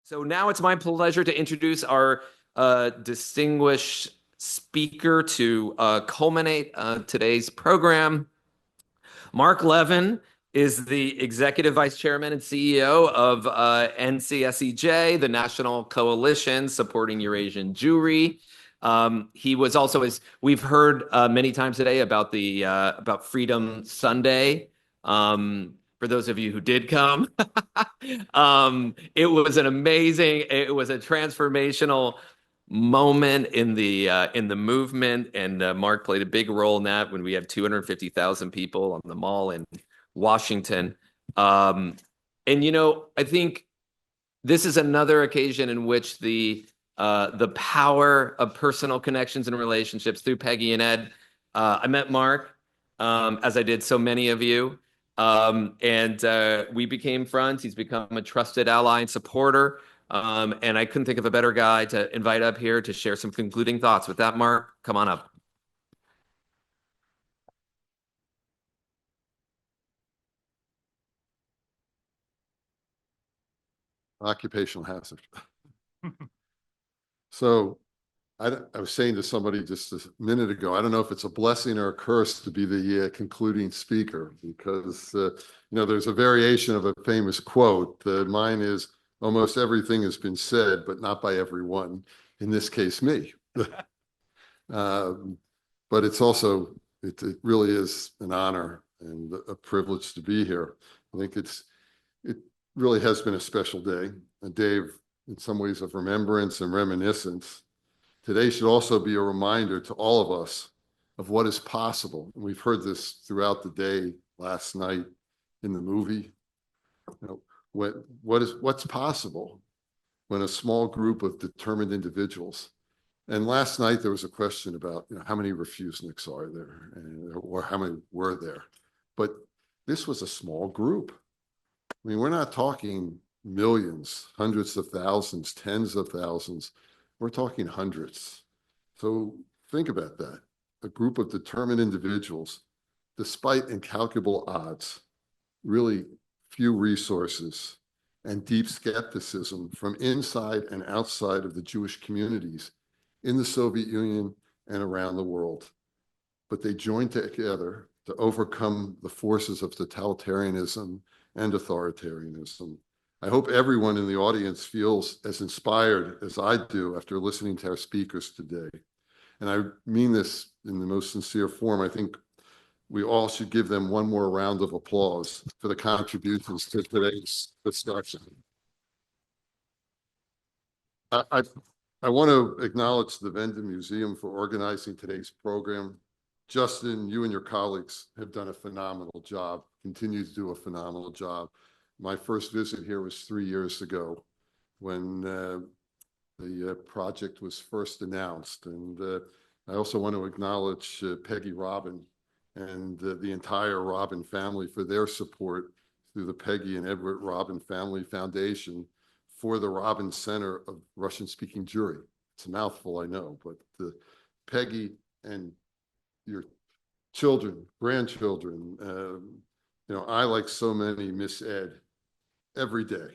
So now it's my pleasure to introduce our distinguished speaker to culminate today's program. Mark Levin is the Executive Vice Chairman and CEO of NCSEJ, the National Coalition Supporting Eurasian Jewry. He was also, as we've heard many times today, about Freedom Sunday. For those of you who did come, it was it was a transformational moment in the movement, and Mark played a big role in that when we had 250,000 people on the mall in Washington. And I think this is another occasion in which the power of personal connections and relationships through Peggy and Ed. I met Mark, as I did so many of you, and we became friends. He's become a trusted ally and supporter. And I couldn't think of a better guy to invite up here to share some concluding thoughts. With that, Mark, come on up. Occupational hazard. So I was saying to somebody just a minute ago, I don't know if it's a blessing or a curse to be the concluding speaker, because there's a variation of a famous quote. Mine is, almost everything has been said, but not by everyone. In this case, me. But it's also, it really is an honor and a privilege to be here. I think it really has been a special day, a day of, in some ways, of remembrance and reminiscence. Today should also be a reminder to all of us of what is possible. And we've heard this throughout the day, last night in the movie. What's possible when a small group of determined individuals, and last night there was a question about how many Refuseniks are there, or how many were there. But this was a small group. I mean, we're not talking millions, hundreds of thousands, tens of thousands. We're talking hundreds. So think about that. A group of determined individuals, despite incalculable odds, really few resources, and deep skepticism from inside and outside of the Jewish communities in the Soviet Union and around the world. But they joined together to overcome the forces of totalitarianism and authoritarianism. I hope everyone in the audience feels as inspired as I do after listening to our speakers today. And I mean this in the most sincere form. I think we all should give them one more round of applause for the contributions to today's discussion. I want to acknowledge the Wende Museum for organizing today's program. Justin, you and your colleagues have done a phenomenal job, continue to do a phenomenal job. My first visit here was 3 years ago when the project was first announced. And I also want to acknowledge Peggy Robin and the entire Robin family for their support through the Peggy and Edward Robin Family Foundation for the Robin Center of Russian-Speaking Jewry. It's a mouthful, I know, but Peggy and your children, grandchildren, I, like so many, miss Ed every day.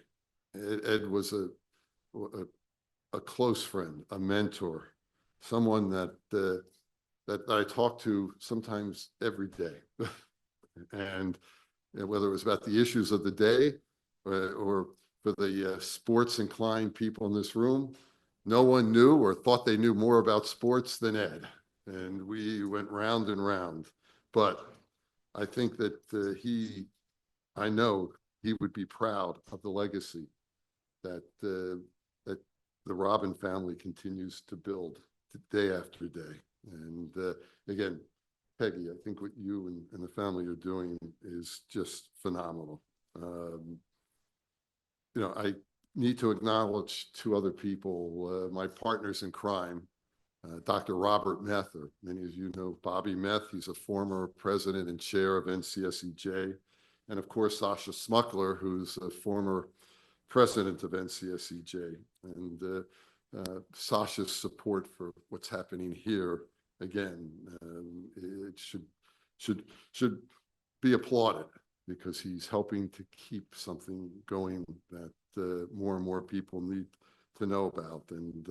Ed was a close friend, a mentor, someone that I talk to sometimes every day. And whether it was about the issues of the day or for the sports inclined people in this room, no one knew or thought they knew more about sports than Ed. And we went round and round. But I think that I know he would be proud of the legacy that the Robin family continues to build day after day. And again, Peggy, I think what you and the family are doing is just phenomenal. I need to acknowledge two other people, my partners in crime, Dr. Robert Meth, or many of you know Bobby Meth. He's a former president and chair of NCSEJ. And of course, Sasha Smuckler, who's a former president of NCSEJ. And Sasha's support for what's happening here, again, it should be applauded, because he's helping to keep something going that more and more people need to know about. And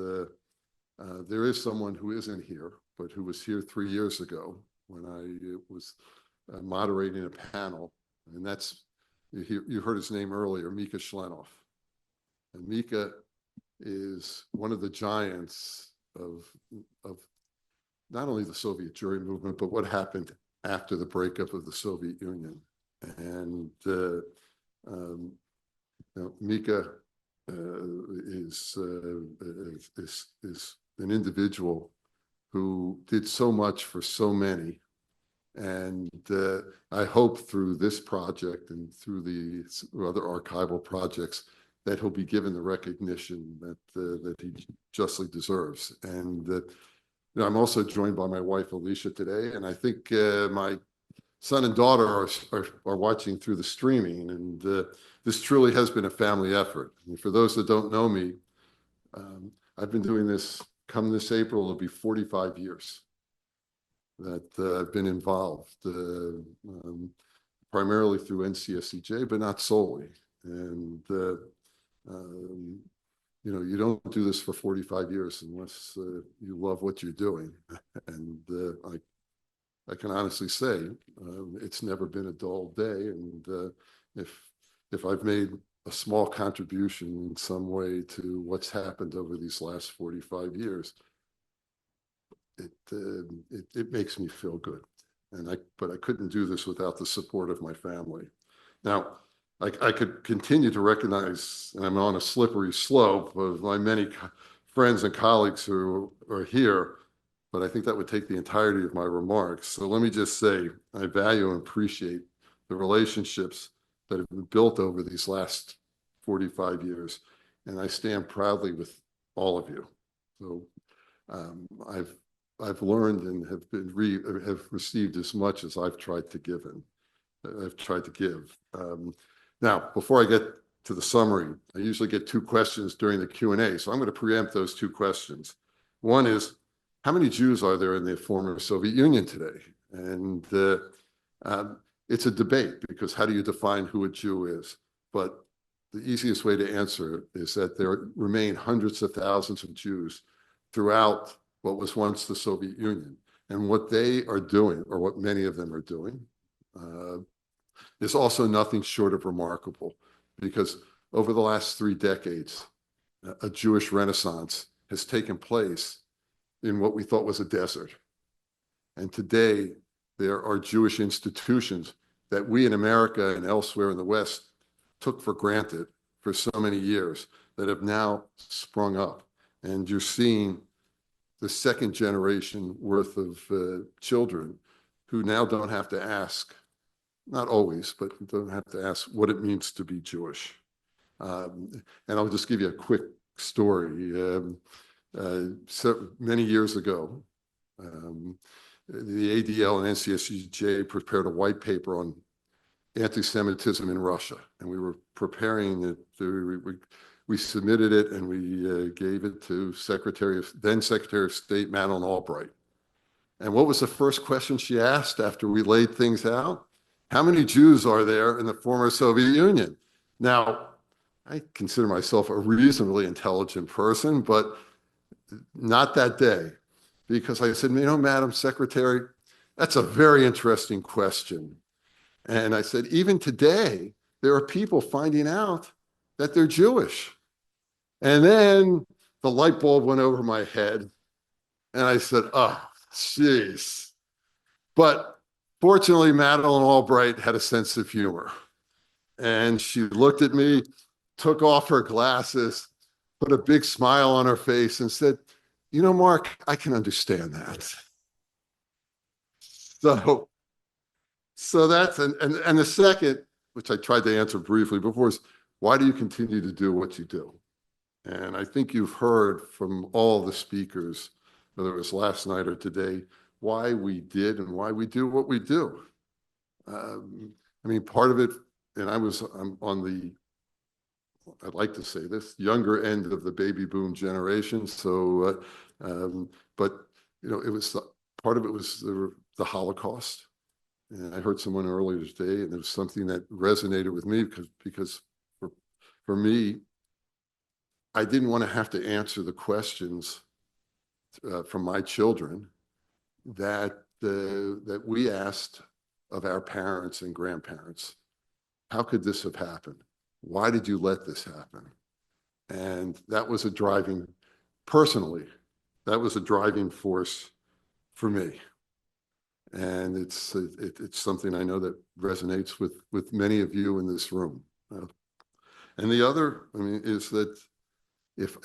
there is someone who isn't here, but who was here 3 years ago when I was moderating a panel, and that's, you heard his name earlier, Mika Schlenoff. And Mika is one of the giants of not only the Soviet Jewry movement, but what happened after the breakup of the Soviet Union. And Mika is an individual who did so much for so many. And I hope through this project and through the other archival projects that he'll be given the recognition that he justly deserves. And I'm also joined by my wife, Alicia, today. And I think my son and daughter are watching through the streaming. And this truly has been a family effort. And for those that don't know me, I've been doing this, come this April, it'll be 45 years that I've been involved, primarily through NCSCJ, but not solely. And you don't do this for 45 years unless you love what you're doing. And I can honestly say it's never been a dull day. And if I've made a small contribution in some way to what's happened over these last 45 years, it makes me feel good. But I couldn't do this without the support of my family. Now, I could continue to recognize, and I'm on a slippery slope of my many friends and colleagues who are here, but I think that would take the entirety of my remarks. So let me just say, I value and appreciate the relationships that have been built over these last 45 years. And I stand proudly with all of you. So I've learned and have received as much as I've tried to give. Now, before I get to the summary, I usually get 2 questions during the Q&A. So I'm going to preempt those 2 questions. One is, how many Jews are there in the former Soviet Union today? And it's a debate, because how do you define who a Jew is? But the easiest way to answer is that there remain hundreds of thousands of Jews throughout what was once the Soviet Union. And what they are doing, or what many of them are doing, is also nothing short of remarkable, because over the last 3 decades, a Jewish renaissance has taken place in what we thought was a desert. And today, there are Jewish institutions that we in America and elsewhere in the West took for granted for so many years that have now sprung up. And you're seeing the second generation worth of children who now don't have to ask, not always, but don't have to ask what it means to be Jewish. And I'll just give you a quick story. So many years ago, the ADL and NCSCJ prepared a white paper on anti-Semitism in Russia, and we were preparing it. We submitted it, and we gave it to then Secretary of State Madeleine Albright. And what was the first question she asked after we laid things out? How many Jews are there in the former Soviet Union? Now, I consider myself a reasonably intelligent person, but not that day, because I said, Madam Secretary, that's a very interesting question. And I said, even today, there are people finding out that they're Jewish. And then the light bulb went over my head, and I said, oh, jeez. But fortunately, Madeleine Albright had a sense of humor. And she looked at me, took off her glasses, put a big smile on her face, and said, Mark, I can understand that. So that's, and the second, which I tried to answer briefly before, is why do you continue to do what you do? And I think you've heard from all the speakers, whether it was last night or today, why we did and why we do what we do. Part of it, and I'm on the, I'd like to say this, younger end of the baby boom generation. So, but it was part of it was the Holocaust. And I heard someone earlier today, and it was something that resonated with me because for me, I didn't want to have to answer the questions from my children that we asked of our parents and grandparents. How could this have happened? Why did you let this happen? And that was personally, that was a driving force for me. And it's something I know that resonates with many of you in this room. And the other, I mean, is that if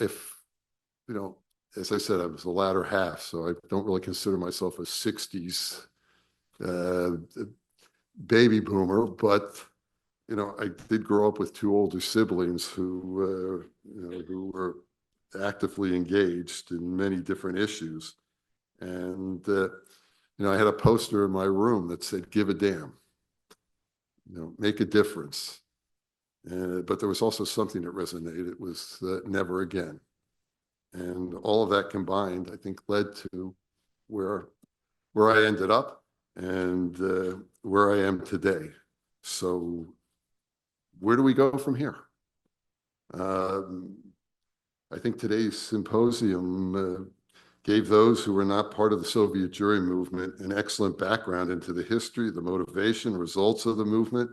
you know, as I said, I was the latter half, so I don't really consider myself a 60s baby boomer, but I did grow up with two older siblings who were actively engaged in many different issues. And I had a poster in my room that said, "Give a damn, make a difference." But there was also something that resonated. It was never again. And all of that combined, I think, led to where I ended up and where I am today. So where do we go from here? I think today's symposium gave those who were not part of the Soviet Jewry movement an excellent background into the history, the motivation, results of the movement.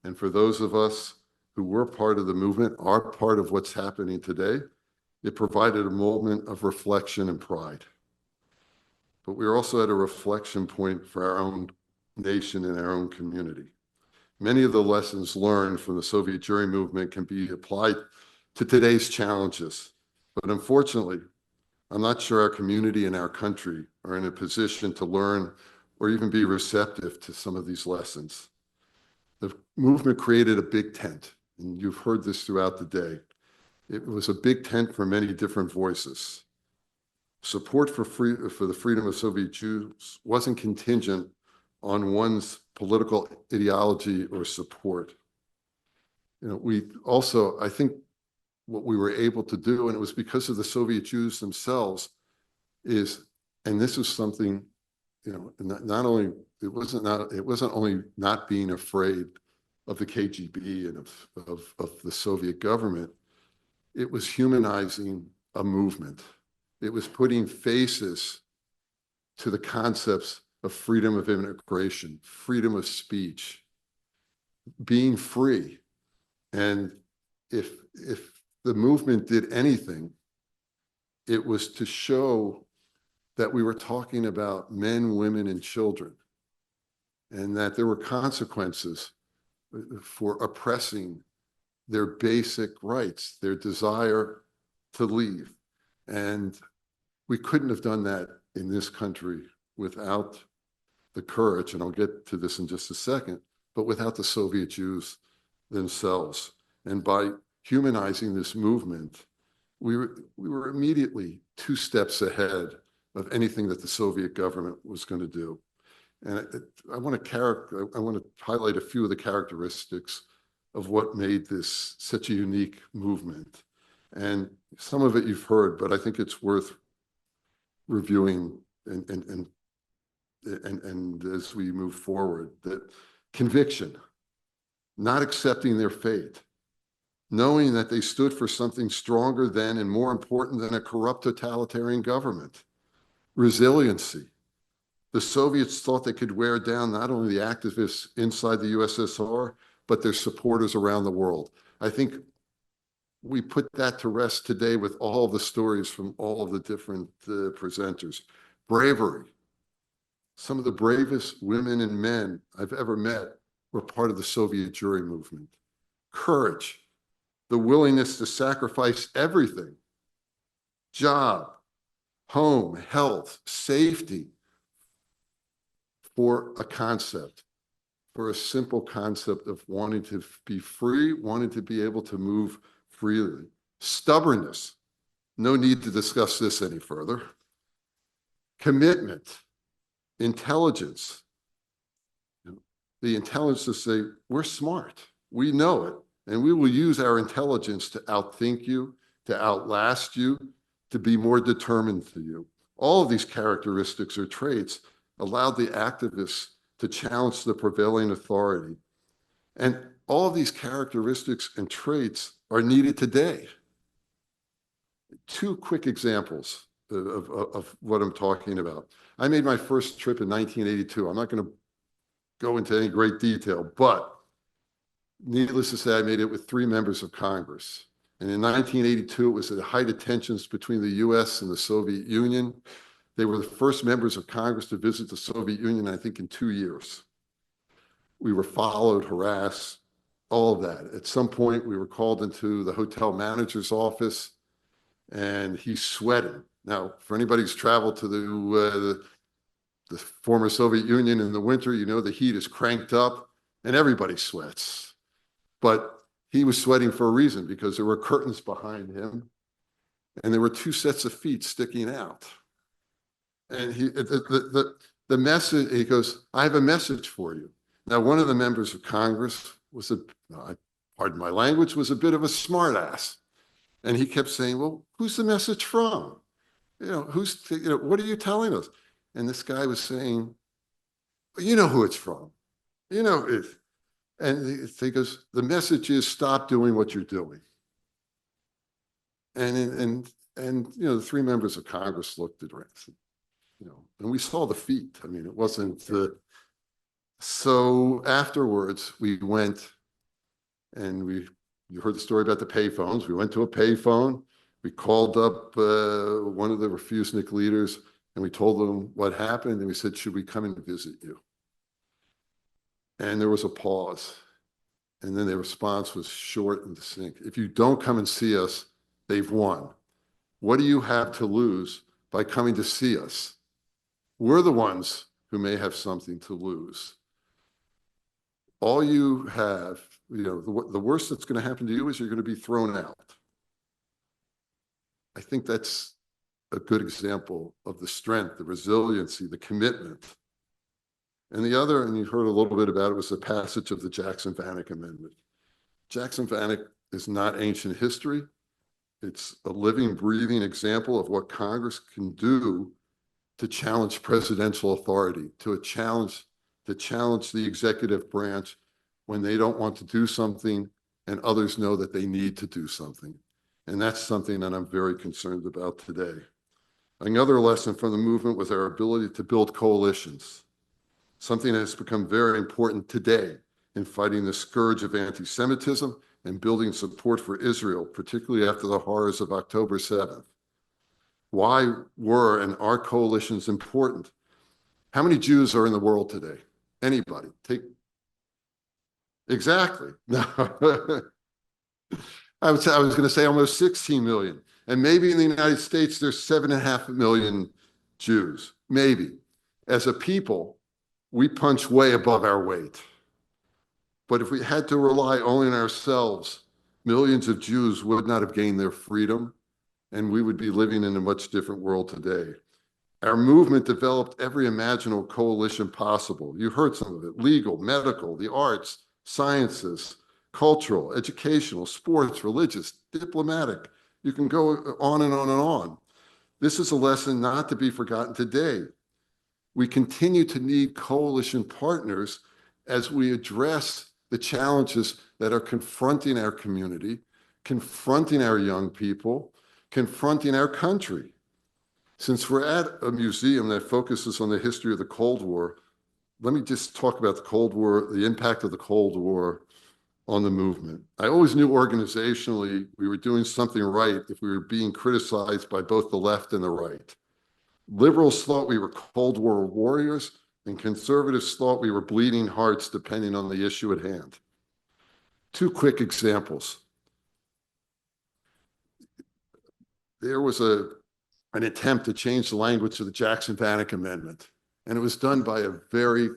And for those of us who were part of the movement, are part of what's happening today, it provided a moment of reflection and pride. But we are also at a reflection point for our own nation and our own community. Many of the lessons learned from the Soviet Jewry movement can be applied to today's challenges. But unfortunately, I'm not sure our community and our country are in a position to learn or even be receptive to some of these lessons. The movement created a big tent, and you've heard this throughout the day. It was a big tent for many different voices. Support for the freedom of Soviet Jews wasn't contingent on one's political ideology or support. We also, I think, what we were able to do, and it was because of the Soviet Jews themselves, and this is something, not only it wasn't only not being afraid of the KGB and of the Soviet government, it was humanizing a movement. It was putting faces to the concepts of freedom of immigration, freedom of speech, being free. And if the movement did anything, it was to show that we were talking about men, women, and children, and that there were consequences for oppressing their basic rights, their desire to leave. And we couldn't have done that in this country without the courage, and I'll get to this in just a second, but without the Soviet Jews themselves. And by humanizing this movement, we were immediately 2 steps ahead of anything that the Soviet government was going to do. And I want to highlight a few of the characteristics of what made this such a unique movement. And some of it you've heard, but I think it's worth reviewing and as we move forward. That conviction, not accepting their fate, knowing that they stood for something stronger than and more important than a corrupt totalitarian government. Resiliency. The Soviets thought they could wear down not only the activists inside the USSR, but their supporters around the world. I think we put that to rest today with all the stories from all of the different presenters. Bravery. Some of the bravest women and men I've ever met were part of the Soviet Jewry movement. Courage. The willingness to sacrifice everything, job, home, health, safety, for a concept, for a simple concept of wanting to be free, wanting to be able to move freely. Stubbornness, no need to discuss this any further. Commitment, intelligence, the intelligence to say, we're smart, we know it, and we will use our intelligence to outthink you, to outlast you, to be more determined than you. All of these characteristics or traits allowed the activists to challenge the prevailing authority. And all of these characteristics and traits are needed today. Two quick examples of what I'm talking about. I made my first trip in 1982. I'm not going to go into any great detail, but needless to say, I made it with 3 members of Congress. And in 1982, it was at the height of tensions between the US and the Soviet Union. They were the first members of Congress to visit the Soviet Union, I think, in 2 years. We were followed, harassed, all of that. At some point, we were called into the hotel manager's office, and he's sweating. Now, for anybody who's traveled to the former Soviet Union in the winter, you know the heat is cranked up, and everybody sweats. But he was sweating for a reason, because there were curtains behind him, and there were 2 sets of feet sticking out. And the message, he goes, "I have a message for you." Now, one of the members of Congress was pardon my language, was a bit of a smartass. And he kept saying, "Well, who's the message from? What are you telling us?" And this guy was saying, "You know who it's from. You know it." And he goes, "The message is stop doing what you're doing." And the 3 members of Congress looked at it, and we saw the feet. I mean, it wasn't. So afterwards, we went and you heard the story about the payphones. We went to a payphone. We called up one of the Refuseniks leaders, and we told them what happened. And we said, "Should we come and visit you?" And there was a pause. And then the response was short and succinct. "If you don't come and see us, they've won. What do you have to lose by coming to see us? We're the ones who may have something to lose. All you have, the worst that's going to happen to you is you're going to be thrown out." I think that's a good example of the strength, the resiliency, the commitment. And the other, and you heard a little bit about it, was the passage of the Jackson-Vanik Amendment. Jackson-Vanik is not ancient history. It's a living, breathing example of what Congress can do to challenge presidential authority, to challenge the executive branch when they don't want to do something and others know that they need to do something. And that's something that I'm very concerned about today. Another lesson from the movement was our ability to build coalitions, something that has become very important today in fighting the scourge of anti-Semitism and building support for Israel, particularly after the horrors of October 7th. Why were and are coalitions important? How many Jews are in the world today? Anybody? Exactly. No. I was going to say almost 16 million. And maybe in the United States, there's 7.5 million Jews. Maybe. As a people, we punch way above our weight. But if we had to rely only on ourselves, millions of Jews would not have gained their freedom, and we would be living in a much different world today. Our movement developed every imaginable coalition possible. You heard some of it: legal, medical, the arts, sciences, cultural, educational, sports, religious, diplomatic. You can go on and on and on. This is a lesson not to be forgotten today. We continue to need coalition partners as we address the challenges that are confronting our community, confronting our young people, confronting our country. Since we're at a museum that focuses on the history of the Cold War, let me just talk about the Cold War, the impact of the Cold War on the movement. I always knew organizationally we were doing something right if we were being criticized by both the left and the right. Liberals thought we were Cold War warriors, and conservatives thought we were bleeding hearts, depending on the issue at hand. 2 quick examples. There was an attempt to change the language of the Jackson-Vanik Amendment, and it was done by a very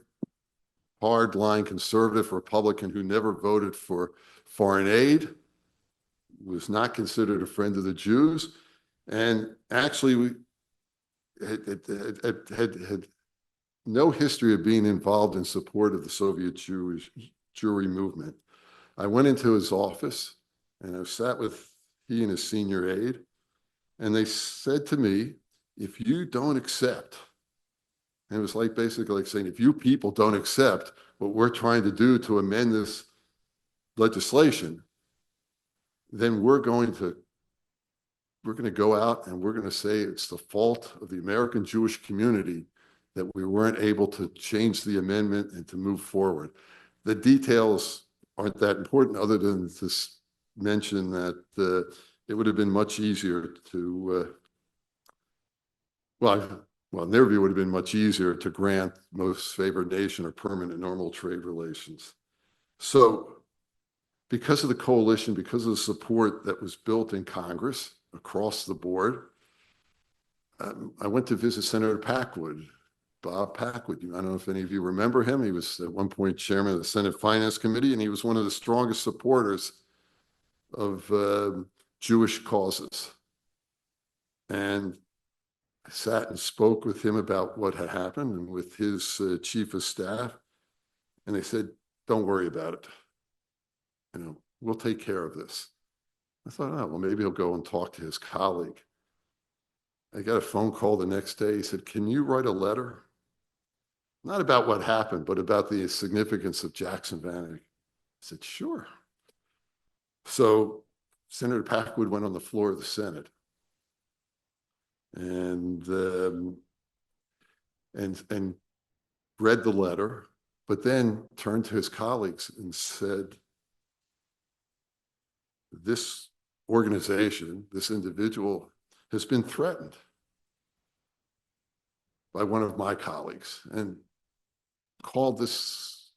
hard-line conservative Republican who never voted for foreign aid, was not considered a friend of the Jews, and actually had no history of being involved in support of the Soviet Jewry movement. I went into his office, and I sat with he and his senior aide, and they said to me, "If you don't accept," and it was like basically like saying, "if you people don't accept what we're trying to do to amend this legislation, then we're going to we're going to go out and we're going to say it's the fault of the American Jewish community that we weren't able to change the amendment and to move forward. The details aren't that important other than to mention that it would have been much easier to, in their view, it would have been much easier to grant most favored nation or permanent normal trade relations. So because of the coalition, because of the support that was built in Congress across the board, I went to visit Senator Packwood, Bob Packwood. I don't know if any of you remember him. He was at one point chairman of the Senate Finance Committee, and he was one of the strongest supporters of Jewish causes. And I sat and spoke with him about what had happened and with his chief of staff. And they said, don't worry about it. We'll take care of this. I thought, oh, well, maybe he'll go and talk to his colleague. I got a phone call the next day. He said, can you write a letter? Not about what happened, but about the significance of Jackson Vanik. I said, sure. So Senator Packwood went on the floor of the Senate and read the letter, but then turned to his colleagues and said, this organization, this individual has been threatened by one of my colleagues, and called this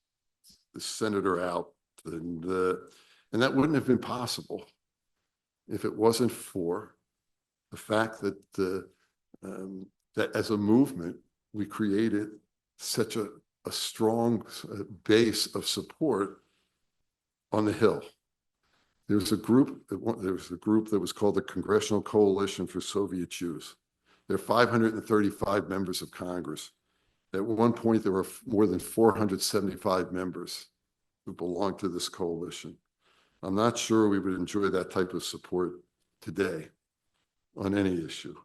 senator out. And that wouldn't have been possible if it wasn't for the fact that that as a movement, we created such a strong base of support on the Hill. There was a group that was called the Congressional Coalition for Soviet Jews. There are 535 members of Congress. At one point, there were more than 475 members who belonged to this coalition. I'm not sure we would enjoy that type of support today on any issue.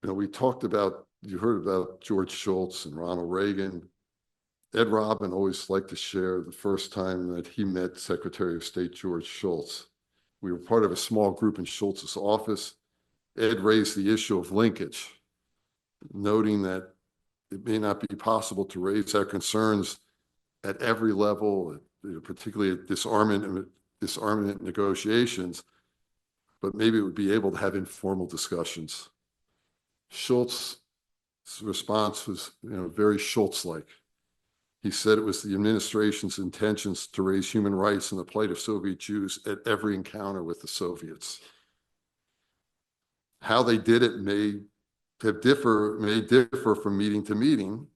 We talked about, you heard about George Shultz and Ronald Reagan. Ed Robin always liked to share the first time that he met Secretary of State George Shultz. We were part of a small group in Shultz's office. Ed raised the issue of linkage, noting that it may not be possible to raise our concerns at every level, particularly at disarmament negotiations, but maybe it would be able to have informal discussions. Shultz's response was, very Schultz-like. He said it was the administration's intentions to raise human rights and the plight of Soviet Jews at every encounter with the Soviets. How they did it may differ from meeting to meeting,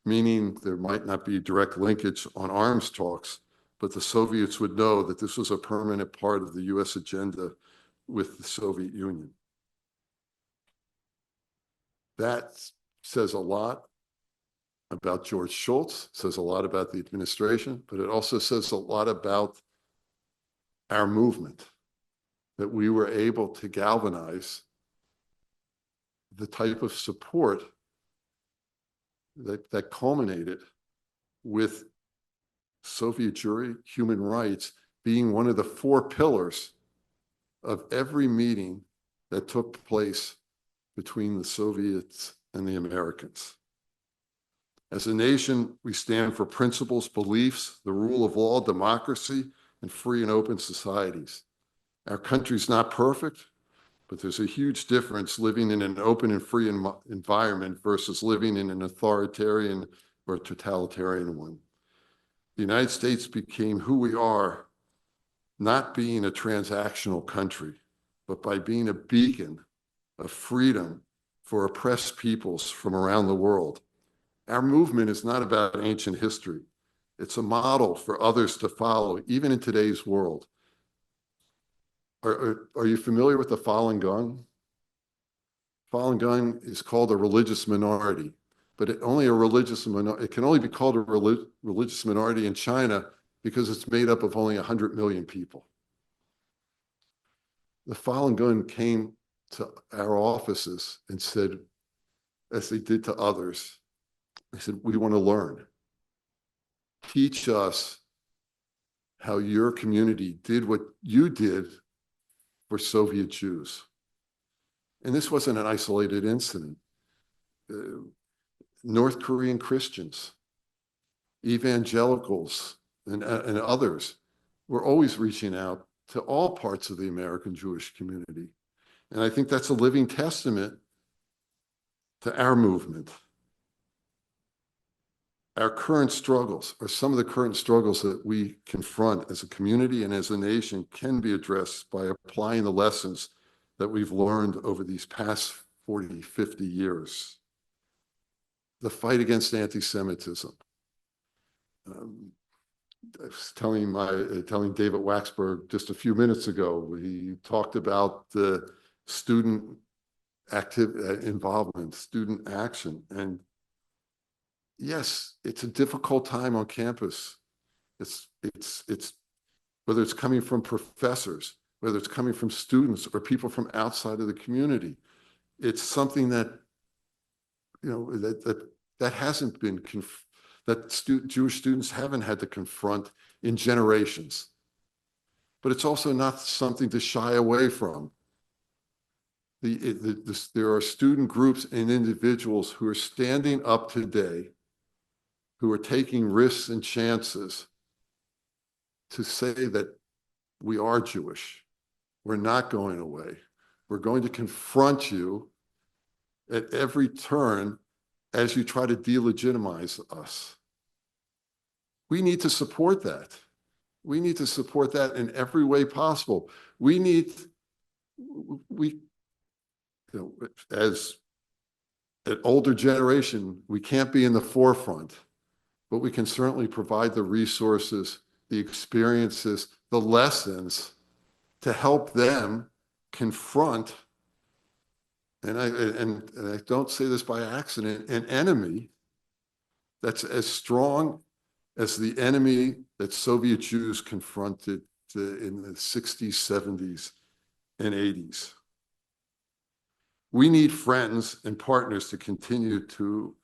meaning there might not be direct linkage on arms talks, but the Soviets would know that this was a permanent part of the US agenda with the Soviet Union. That says a lot about George Shultz, says a lot about the administration, but it also says a lot about our movement, that we were able to galvanize the type of support that culminated with Soviet Jewry, human rights being one of the 4 pillars of every meeting that took place between the Soviets and the Americans. As a nation, we stand for principles, beliefs, the rule of law, democracy, and free and open societies. Our country's not perfect, but there's a huge difference living in an open and free environment versus living in an authoritarian or totalitarian one. The United States became who we are, not being a transactional country, but by being a beacon of freedom for oppressed peoples from around the world. Our movement is not about ancient history. It's a model for others to follow, even in today's world. Are you familiar with the Falun Gong? Falun Gong is called a religious minority, but it can only be called a religious minority in China because it's made up of only 100 million people. The Falun Gong came to our offices and said, as they did to others, they said, we want to learn. Teach us how your community did what you did for Soviet Jews. And this wasn't an isolated incident. North Korean Christians, evangelicals, and others were always reaching out to all parts of the American Jewish community. And I think that's a living testament to our movement. Our current struggles, or some of the current struggles that we confront as a community and as a nation, can be addressed by applying the lessons that we've learned over these past 40, 50 years. The fight against anti-Semitism. I was telling David Waxberg just a few minutes ago, he talked about the student involvement, student action. And yes, it's a difficult time on campus. It's whether it's coming from professors, whether it's coming from students or people from outside of the community. It's something that, that hasn't been, Jewish students haven't had to confront in generations. But it's also not something to shy away from. There are student groups and individuals who are standing up today, who are taking risks and chances to say that we are Jewish. We're not going away. We're going to confront you at every turn as you try to delegitimize us. We need to support that. We need to support that in every way possible. As an older generation, we can't be in the forefront, but we can certainly provide the resources, the experiences, the lessons to help them confront, and I don't say this by accident, an enemy that's as strong as the enemy that Soviet Jews confronted in the 60s, 70s, and 80s. We need friends and partners to continue to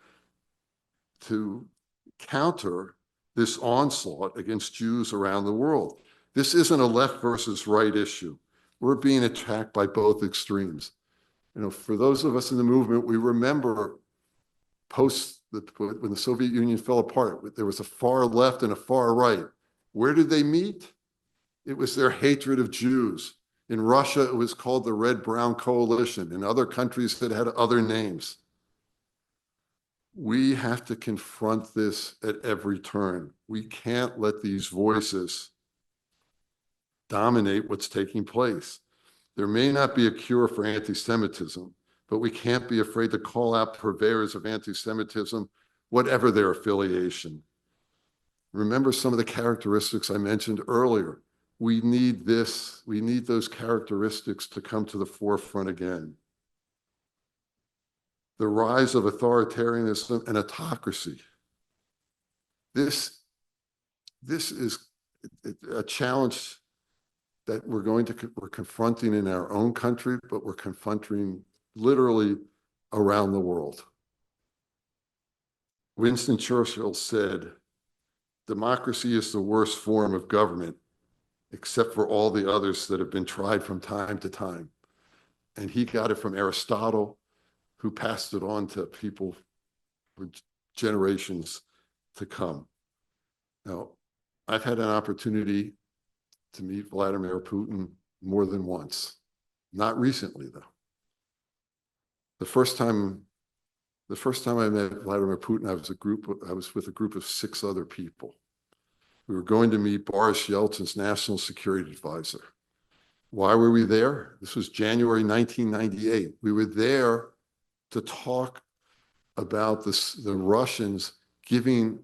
counter this onslaught against Jews around the world. This isn't a left versus right issue. We're being attacked by both extremes. For those of us in the movement, we remember when the Soviet Union fell apart, there was a far left and a far right. Where did they meet? It was their hatred of Jews. In Russia, it was called the Red-Brown Coalition. In other countries, it had other names. We have to confront this at every turn. We can't let these voices dominate what's taking place. There may not be a cure for anti-Semitism, but we can't be afraid to call out purveyors of anti-Semitism, whatever their affiliation. Remember some of the characteristics I mentioned earlier. We need those characteristics to come to the forefront again. The rise of authoritarianism and autocracy. This is a challenge that we're confronting in our own country, but we're confronting literally around the world. Winston Churchill said, "Democracy is the worst form of government, except for all the others that have been tried from time to time." And he got it from Aristotle, who passed it on to people for generations to come. Now, I've had an opportunity to meet Vladimir Putin more than once. Not recently, though. The first time I met Vladimir Putin, I was with a group of 6 other people. We were going to meet Boris Yeltsin's national security advisor. Why were we there? This was January 1998. We were there to talk about the Russians giving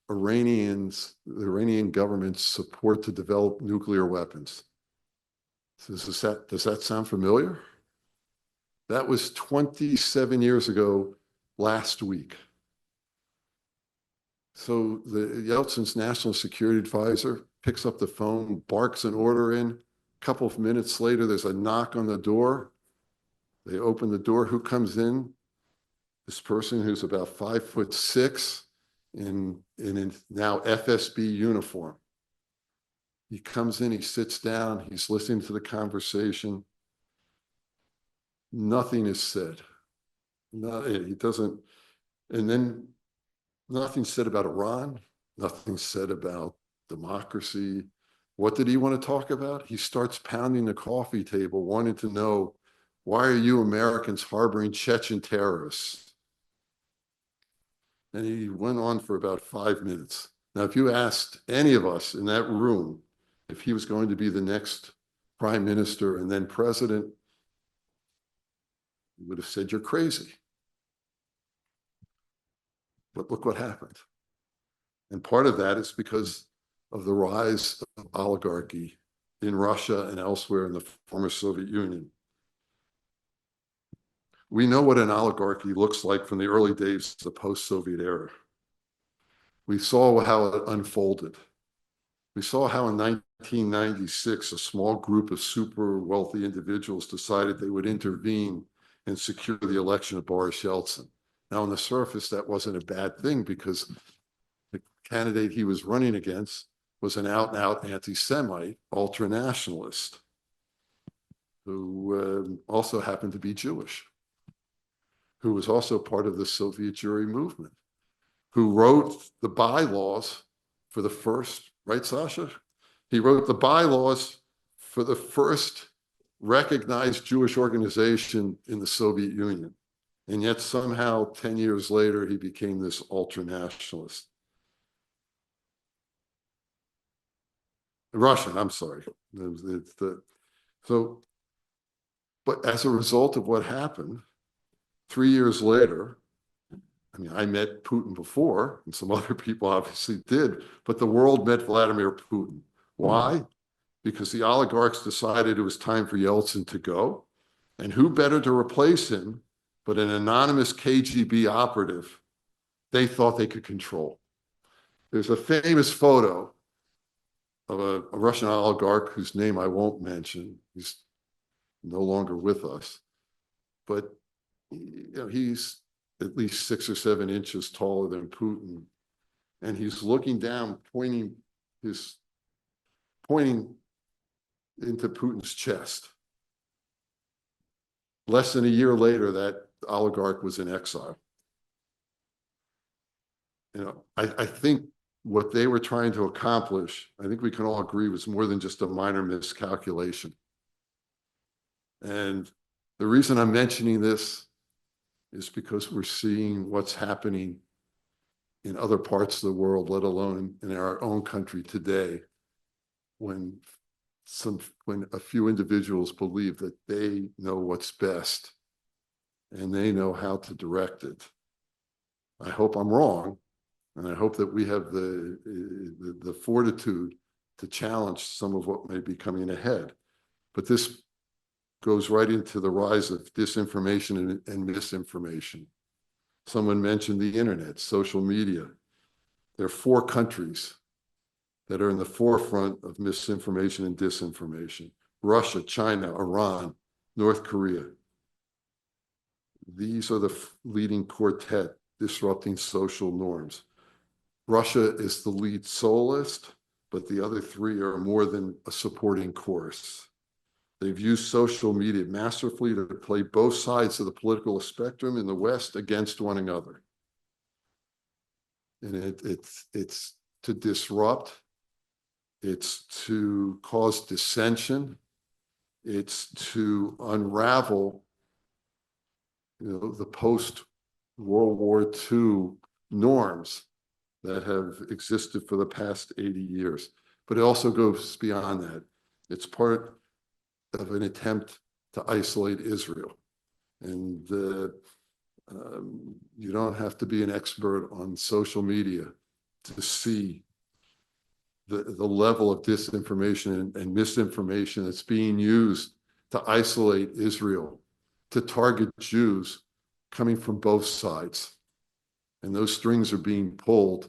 the Iranian government support to develop nuclear weapons. So does that sound familiar? That was 27 years ago last week. So Yeltsin's national security advisor picks up the phone, barks an order in. A couple of minutes later, there's a knock on the door. They open the door. Who comes in? This person who's about 5'6" in now FSB uniform. He comes in, he sits down, he's listening to the conversation. Nothing is said. No, he doesn't, and then nothing's said about Iran, nothing's said about democracy. What did he want to talk about? He starts pounding the coffee table, wanting to know, why are you Americans harboring Chechen terrorists? And he went on for about 5 minutes. Now, if you asked any of us in that room if he was going to be the next prime minister and then president, we would have said, you're crazy. But look what happened. And part of that is because of the rise of oligarchy in Russia and elsewhere in the former Soviet Union. We know what an oligarchy looks like from the early days of the post-Soviet era. We saw how it unfolded. We saw how in 1996, a small group of super wealthy individuals decided they would intervene and secure the election of Boris Yeltsin. Now, on the surface, that wasn't a bad thing because the candidate he was running against was an out-and-out anti-Semite, ultra-nationalist, who also happened to be Jewish, who was also part of the Soviet Jewry movement, who wrote the bylaws for the first, right, Sasha? He wrote the bylaws for the first recognized Jewish organization in the Soviet Union. And yet somehow 10 years later, he became this ultra-nationalist. Russian, I'm sorry. But as a result of what happened, 3 years later, I mean, I met Putin before, and some other people obviously did, but the world met Vladimir Putin. Why? Because the oligarchs decided it was time for Yeltsin to go. And who better to replace him but an anonymous KGB operative they thought they could control? There's a famous photo of a Russian oligarch whose name I won't mention. He's no longer with us. But he's at least 6 or 7 inches taller than Putin. And he's looking down, pointing into Putin's chest. Less than a year later, that oligarch was in exile. I think what they were trying to accomplish, I think we can all agree, was more than just a minor miscalculation. And the reason I'm mentioning this is because we're seeing what's happening in other parts of the world, let alone in our own country today, when a few individuals believe that they know what's best and they know how to direct it. I hope I'm wrong, and I hope that we have the fortitude to challenge some of what may be coming ahead. But this goes right into the rise of disinformation and misinformation. Someone mentioned the internet, social media. There are 4 countries that are in the forefront of misinformation and disinformation: Russia, China, Iran, North Korea. These are the leading quartet disrupting social norms. Russia is the lead soloist, but the other 3 are more than a supporting chorus. They've used social media masterfully to play both sides of the political spectrum in the West against one another. And it's to disrupt, it's to cause dissension, it's to unravel, the post-World War II norms that have existed for the past 80 years. But it also goes beyond that. It's part of an attempt to isolate Israel. And you don't have to be an expert on social media to see the level of disinformation and misinformation that's being used to isolate Israel, to target Jews coming from both sides. And those strings are being pulled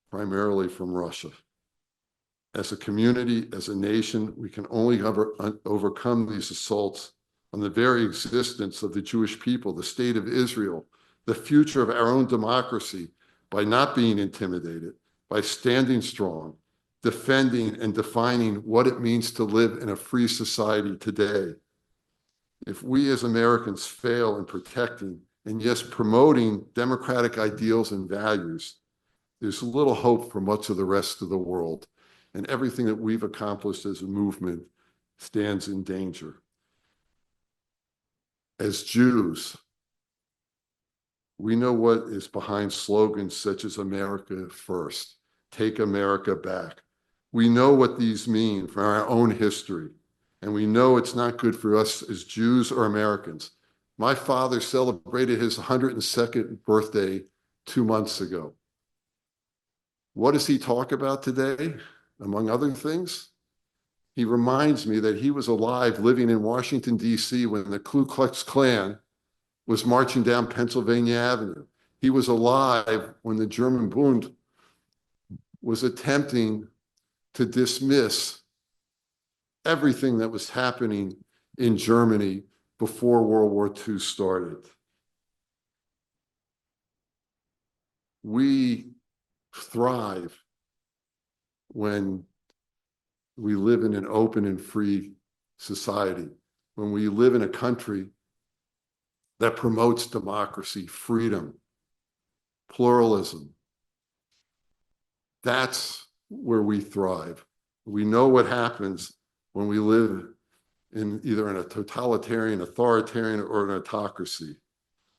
primarily from Russia. As a community, as a nation, we can only overcome these assaults on the very existence of the Jewish people, the state of Israel, the future of our own democracy, by not being intimidated, by standing strong, defending and defining what it means to live in a free society today. If we as Americans fail in protecting and yes, promoting democratic ideals and values, there's little hope for much of the rest of the world. And everything that we've accomplished as a movement stands in danger. As Jews, we know what is behind slogans such as America First, Take America Back. We know what these mean for our own history, and we know it's not good for us as Jews or Americans. My father celebrated his 102nd birthday 2 months ago. What does he talk about today, among other things? He reminds me that he was alive living in Washington, D.C. when the Ku Klux Klan was marching down Pennsylvania Avenue. He was alive when the German Bund was attempting to dismiss everything that was happening in Germany before World War II started. We thrive when we live in an open and free society, when we live in a country that promotes democracy, freedom, pluralism. That's where we thrive. We know what happens when we live in either in a totalitarian, authoritarian, or an autocracy.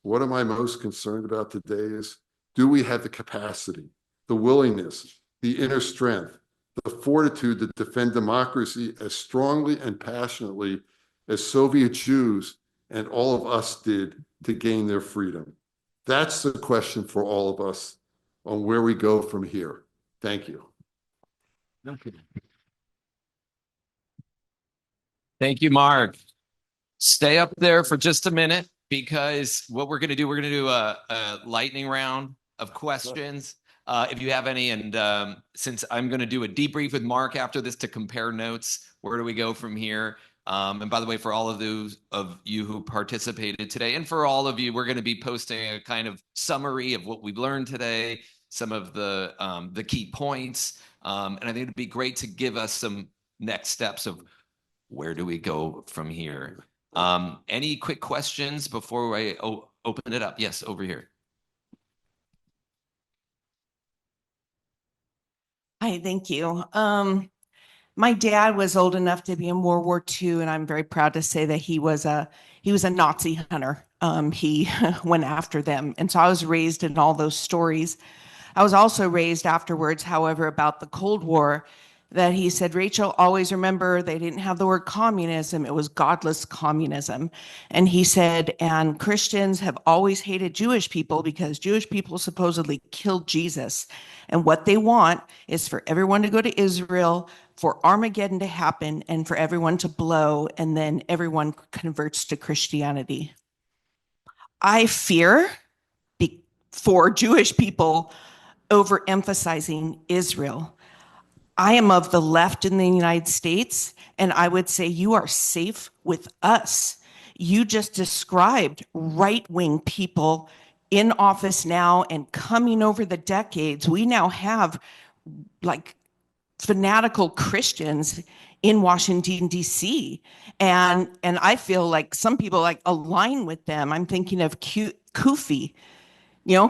What am I most concerned about today is, do we have the capacity, the willingness, the inner strength, the fortitude to defend democracy as strongly and passionately as Soviet Jews and all of us did to gain their freedom? That's the question for all of us on where we go from here. Thank you. Okay. Thank you, Mark. Stay up there for just a minute, because what we're going to do, we're going to do a lightning round of questions. If you have any, and since I'm going to do a debrief with Mark after this to compare notes, where do we go from here? And by the way, for all of those of you who participated today, and for all of you, we're going to be posting a kind of summary of what we've learned today, some of the key points, and I think it'd be great to give us some next steps of where do we go from here. Any quick questions before I open it up? Yes, over here. Hi, thank you. My dad was old enough to be in World War II, and I'm very proud to say that he was a Nazi hunter. He went after them, and so I was raised in all those stories. I was also raised afterwards, however, about the Cold War, that he said, Rachel, always remember they didn't have the word communism, it was godless communism. And he said, and Christians have always hated Jewish people because Jewish people supposedly killed Jesus. And what they want is for everyone to go to Israel, for Armageddon to happen, and for everyone to blow, and then everyone converts to Christianity. I fear for Jewish people overemphasizing Israel. I am of the left in the United States, and I would say you are safe with us. You just described right-wing people in office now and coming over the decades. We now have like fanatical Christians in Washington, D.C. And I feel like some people like align with them. I'm thinking of Kufi,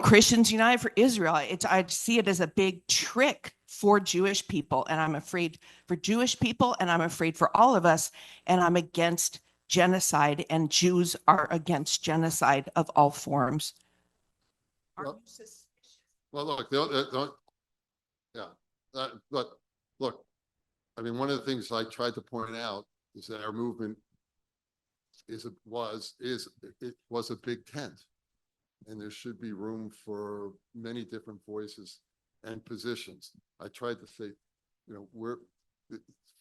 Christians United for Israel. I see it as a big trick for Jewish people, and I'm afraid for Jewish people, and I'm afraid for all of us, and I'm against genocide, and Jews are against genocide of all forms. Well, look, but look, I mean, one of the things I tried to point out is that our movement it was a big tent. And there should be room for many different voices and positions. I tried to say,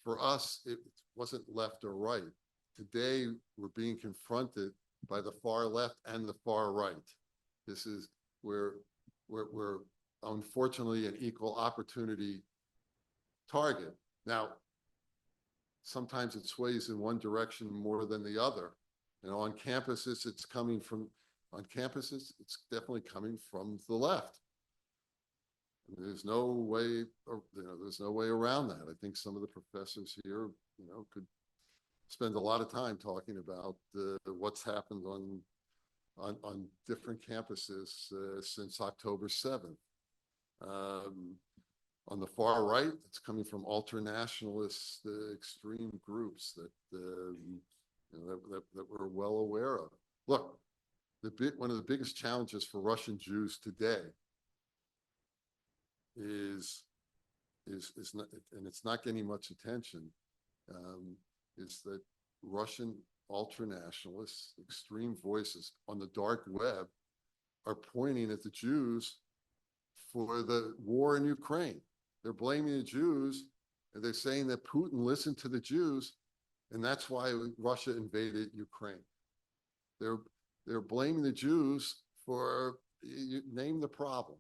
for us, it wasn't left or right. Today, we're being confronted by the far left and the far right. This is where we're unfortunately an equal opportunity target. Now, sometimes it sways in one direction more than the other. On campuses, it's definitely coming from the left. There's no way, there's no way around that. I think some of the professors here, could spend a lot of time talking about what's happened on different campuses since October 7th. On the far right, it's coming from ultranationalist extreme groups that that we're well aware of. Look, one of the biggest challenges for Russian Jews today is not, and it's not getting much attention, is that Russian ultranationalists, extreme voices on the dark web are pointing at the Jews for the war in Ukraine. They're blaming the Jews, and they're saying that Putin listened to the Jews, and that's why Russia invaded Ukraine. They're blaming the Jews for, you name the problem.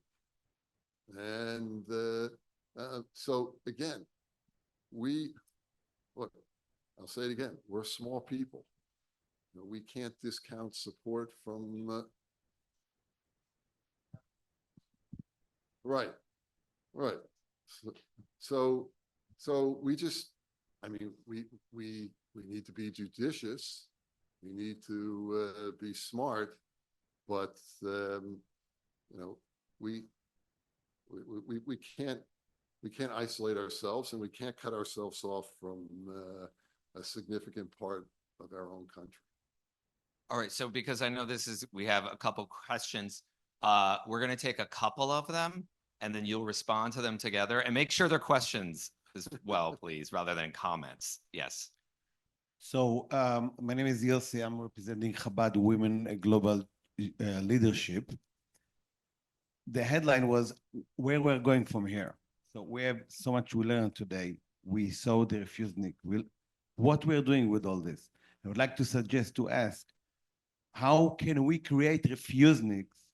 And so again, look, I'll say it again, we're small people. We can't discount support from, right. So we just, I mean, we need to be judicious. We need to be smart, but we can't isolate ourselves, and we can't cut ourselves off from a significant part of our own country. All right, so because I know we have a couple questions, we're going to take a couple of them, and then you'll respond to them together, and make sure they're questions as well, please, rather than comments. Yes. So my name is Yossi. I'm representing Chabad Women Global Leadership. The headline was where we're going from here. So we have so much we learned today. We saw the Refuseniks. What we're doing with all this. I would like to suggest to ask, how can we create Refuseniks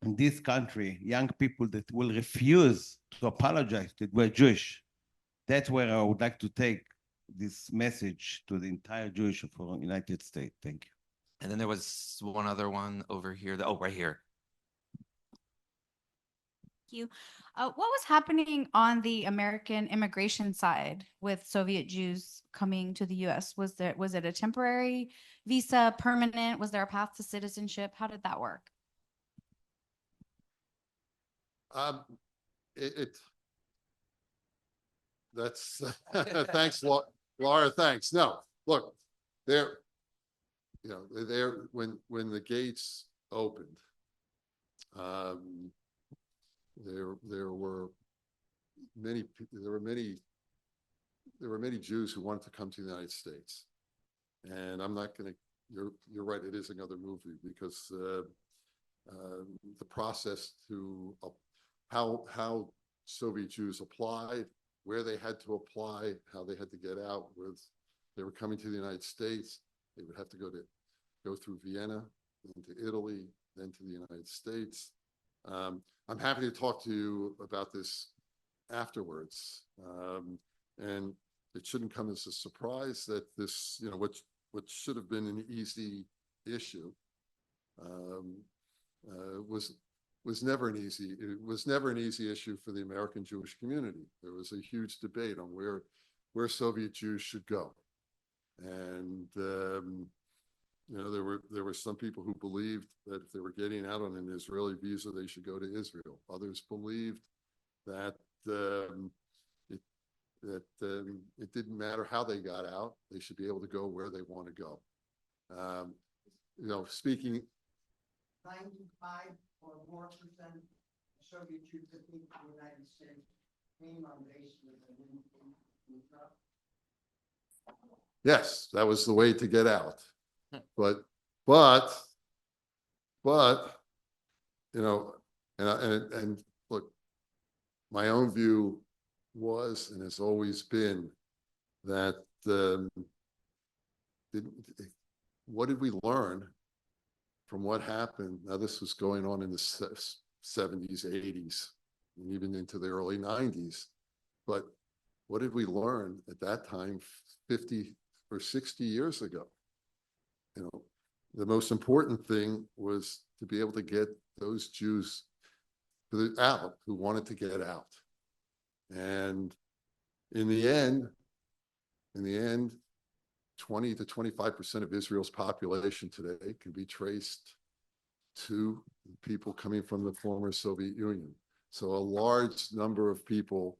in this country, young people that will refuse to apologize that we're Jewish? That's where I would like to take this message to the entire Jewish of the United States. Thank you. And then there was one other one over here. Right here. You. What was happening on the American immigration side with Soviet Jews coming to the U.S.? Was it a temporary visa, permanent? Was there a path to citizenship? How did that work? That's thanks, Laura. Thanks. No, look, when the gates opened, there were many Jews who wanted to come to the United States, and I'm not going to. You're right. It is another movie because the process to how Soviet Jews applied, where they had to apply, how they had to get out. They were coming to the United States, they would have to go through Vienna, then to Italy, then to the United States. I'm happy to talk to you about this afterwards. And it shouldn't come as a surprise that this, what should have been an easy issue was never an easy issue for the American Jewish community. There was a huge debate on where Soviet Jews should go. And there were some people who believed that if they were getting out on an Israeli visa, they should go to Israel. Others believed that it didn't matter how they got out; they should be able to go where they want to go. Speaking 95 or more percent of Soviet Jews that came to the United States came on the basis of the yes, that was the way to get out. But and look, my own view was and has always been that what did we learn from what happened? Now, this was going on in the 70s, 80s, and even into the early 90s. But what did we learn at that time, 50 or 60 years ago? The most important thing was to be able to get those Jews out who wanted to get out. And in the end, 20 to 25% of Israel's population today can be traced to people coming from the former Soviet Union. So a large number of people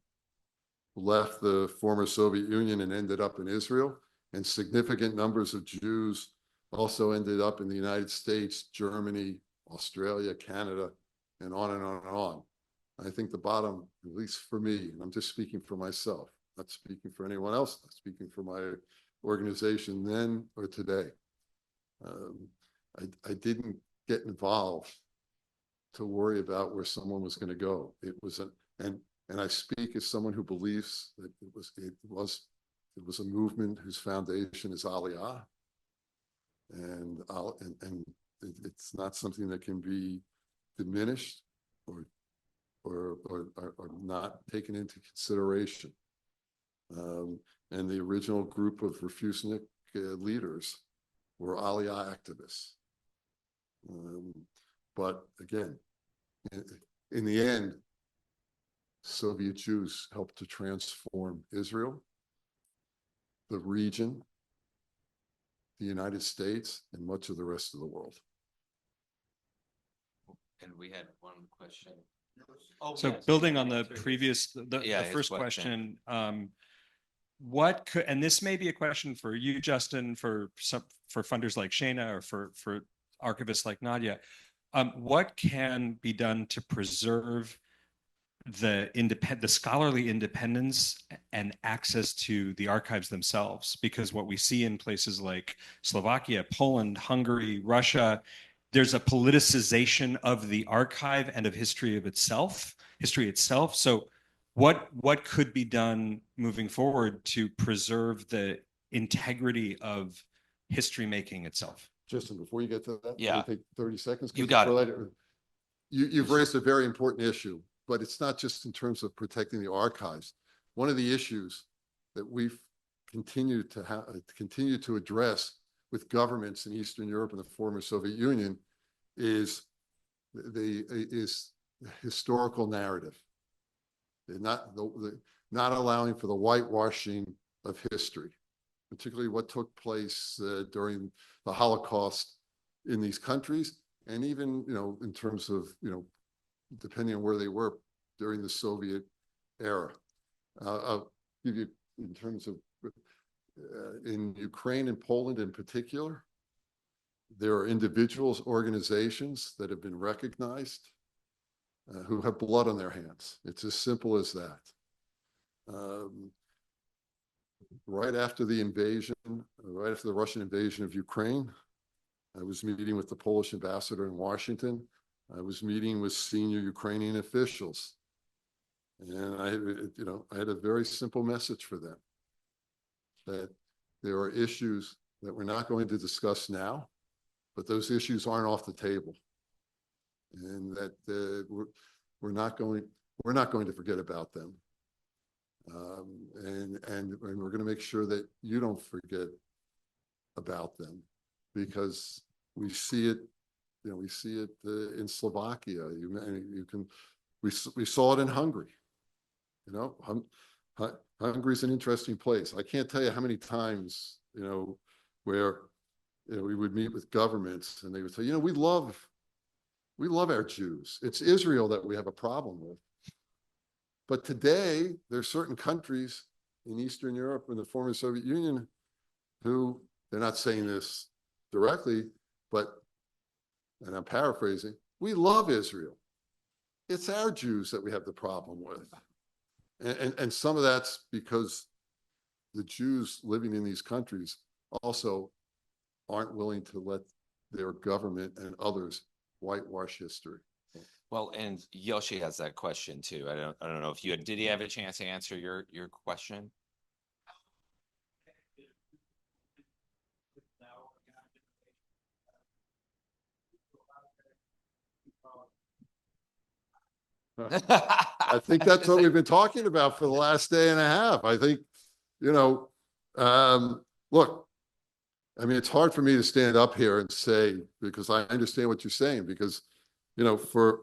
left the former Soviet Union and ended up in Israel, and significant numbers of Jews also ended up in the United States, Germany, Australia, Canada, and on and on and on. I think the bottom, at least for me, and I'm just speaking for myself, not speaking for anyone else, not speaking for my organization then or today. I didn't get involved to worry about where someone was going to go. It was and I speak as someone who believes that it was a movement whose foundation is Aliyah, and it's not something that can be diminished or not taken into consideration. And the original group of Refusenik leaders were Aliyah activists. But again, in the end, Soviet Jews helped to transform Israel, the region, the United States, and much of the rest of the world. And we had one question. So yes. building on the previous, Yeah, the his first question. question, what could, and this may be a question for you, Justin, for funders like Shana, or for archivists like Nadia, what can be done to preserve the scholarly independence and access to the archives themselves? Because what we see in places like Slovakia, Poland, Hungary, Russia, there's a politicization of the archive and of history itself. So what could be done moving forward to preserve the integrity of history making itself? Justin, before you get to that, Yeah. let me take 30 seconds. You got it. You've raised a very important issue, but it's not just in terms of protecting the archives. One of the issues that we've continued to address with governments in Eastern Europe and the former Soviet Union is the historical narrative. They're not allowing for the whitewashing of history, particularly what took place during the Holocaust in these countries, and even, in terms of, depending on where they were during the Soviet era. I'll give you, in terms of in Ukraine and Poland in particular, there are individuals, organizations that have been recognized who have blood on their hands. It's as simple as that. Right after the Russian invasion of Ukraine, I was meeting with the Polish ambassador in Washington. I was meeting with senior Ukrainian officials. And I had a very simple message for them, that there are issues that we're not going to discuss now, but those issues aren't off the table. And that we're not going to forget about them. And we're going to make sure that you don't forget about them, because we see it, in Slovakia. We saw it in Hungary. Hungary's an interesting place. I can't tell you how many times, where we would meet with governments and they would say, we love our Jews. It's Israel that we have a problem with. But today, there's certain countries in Eastern Europe and the former Soviet Union who, they're not saying this directly, but, and I'm paraphrasing, we love Israel. It's our Jews that we have the problem with. And some of that's because the Jews living in these countries also aren't willing to let their government and others whitewash history. Well, and Yoshi has that question too. I don't know if did he have a chance to answer your question? I think that's what we've been talking about for the last day and a half. I think, look, I mean, it's hard for me to stand up here and say, because I understand what you're saying, because, for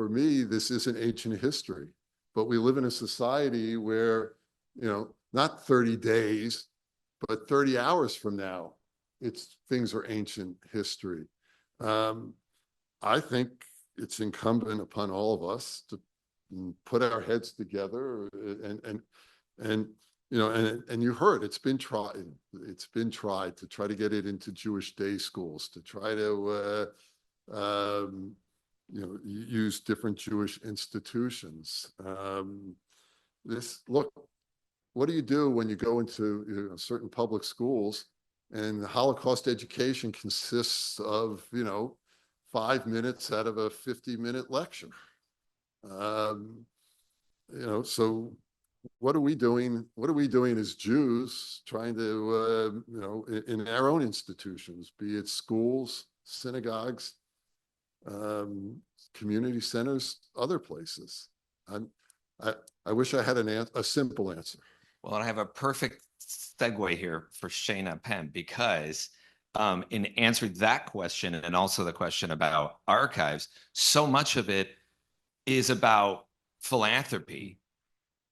for me, this isn't ancient history, but we live in a society where, not 30 days, but 30 hours from now, things are ancient history. I think it's incumbent upon all of us to put our heads together and you heard it's been tried. It's been tried to try to get it into Jewish day schools, to try to use different Jewish institutions. Look, what do you do when you go into certain public schools and the Holocaust education consists of 5 minutes out of a 50-minute lecture? So what are we doing? What are we doing as Jews trying to, in our own institutions, be it schools, synagogues, community centers, other places? I wish I had a simple answer. Well, I have a perfect segue here for Shayna Penn, because in answering that question and also the question about archives, so much of it is about philanthropy.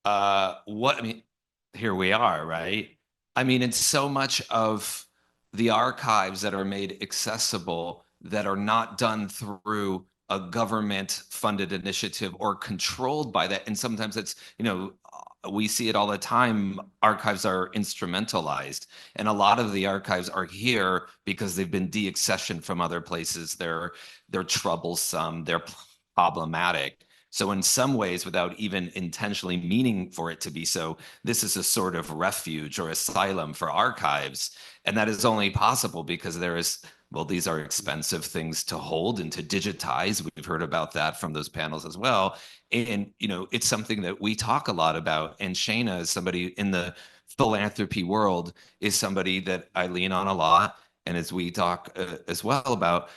Here we are, right? I mean, it's so much of the archives that are made accessible that are not done through a government funded initiative or controlled by that. And sometimes it's, we see it all the time. Archives are instrumentalized, and a lot of the archives are here because they've been deaccessioned from other places. They're troublesome, they're problematic. So in some ways, without even intentionally meaning for it to be so, this is a sort of refuge or asylum for archives. And that is only possible because these are expensive things to hold and to digitize. We've heard about that from those panels as well. And, it's something that we talk a lot about. And Shayna, is somebody in the philanthropy world, is somebody that I lean on a lot. And as we talk as well about,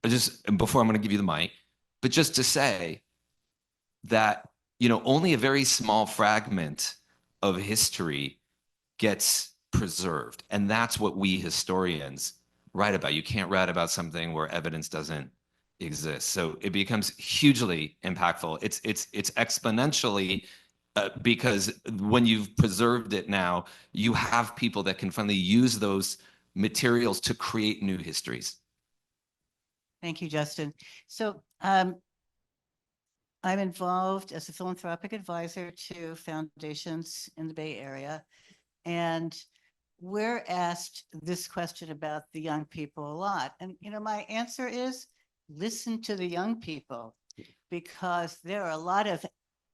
just before I'm going to give you the mic, but just to say that, only a very small fragment of history gets preserved. And that's what we historians write about. You can't write about something where evidence doesn't exist. So it becomes hugely impactful. It's exponentially because when you've preserved it now, you have people that can finally use those materials to create new histories. Thank you, Justin. So I'm involved as a philanthropic advisor to foundations in the Bay Area. And we're asked this question about the young people a lot. And, my answer is listen to the young people, because there are a lot of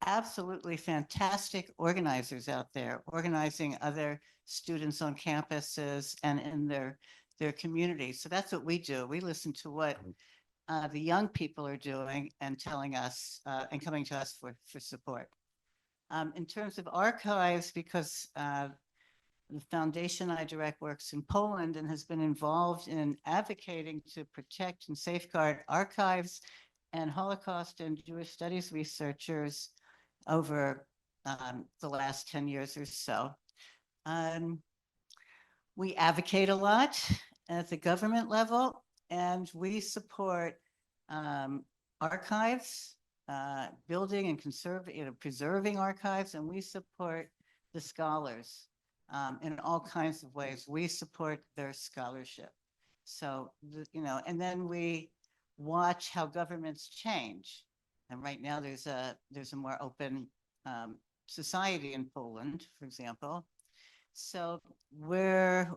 absolutely fantastic organizers out there organizing other students on campuses and in their communities. So that's what we do. We listen to what the young people are doing and telling us and coming to us for support. In terms of archives, because the foundation I direct works in Poland and has been involved in advocating to protect and safeguard archives and Holocaust and Jewish studies researchers over the last 10 years or so. We advocate a lot at the government level, and we support archives, building and preserving archives, and we support the scholars in all kinds of ways. We support their scholarship. So, and then we watch how governments change. And right now there's a more open society in Poland, for example. So we're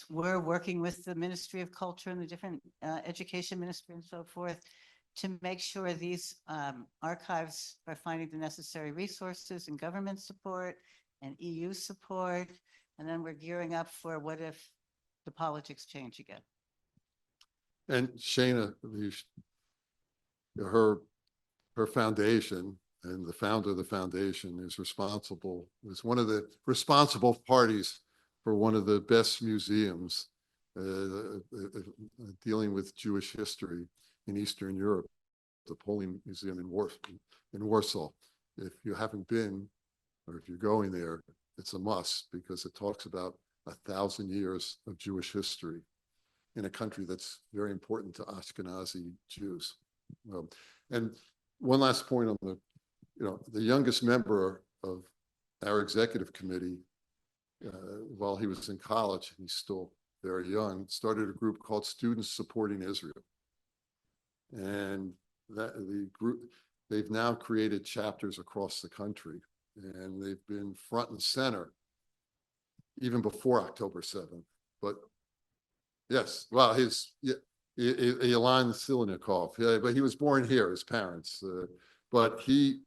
working with the Ministry of Culture and the different education ministry and so forth to make sure these archives are finding the necessary resources and government support and EU support. And then we're gearing up for what if the politics change again. And Shayna, her foundation and the founder of the foundation is one of the responsible parties for one of the best museums dealing with Jewish history in Eastern Europe, the Polish Museum in Warsaw. If you haven't been, or if you're going there, it's a must, because it talks about 1,000 years of Jewish history. in a country that's very important to Ashkenazi Jews. And one last point on the youngest member of our executive committee, while he was in college, he's still very young, started a group called Students Supporting Israel. And that the group, they've now created chapters across the country, and they've been front and center even before October 7th. But yes, well, Ilan Silinikov, yeah, but he was born here, his parents. But he,